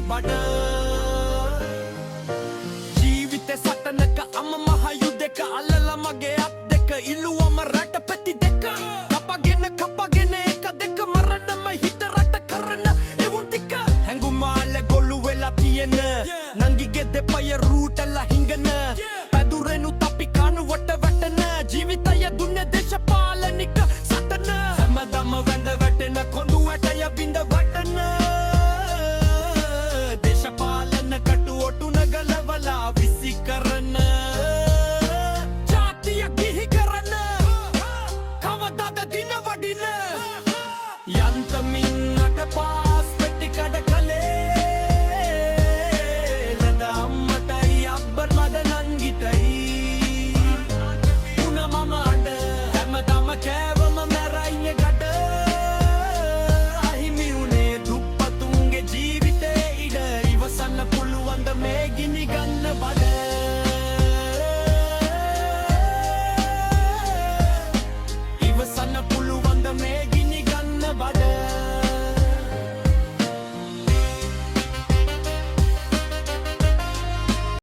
බඩ ජීවිතේ සටනක අම මහ යුදක අල්ලලා මගේ අත් දෙක ඉල්ලුවම රට පැති දෙක කපගෙන එක දෙක මරන්නම හිත රට කරන එවුන් ටික හැංගුමාල ගොළු වෙලා තියෙන නංගිගේ දෙපය රූටලා හිඟන පැදුරෙනු අපි කනුවට වැටෙන ජීවිතය දුන්නේ දේශපාලනික සටන හැමදාම වැඳ වැටෙන කොඳු වැටය බිඳ වටන දේශපාලන කටුවටු නගලවලා විසි කරන ජාතිය ගිහි කරන කවදාද දින වඩින යන්තමින් අටපා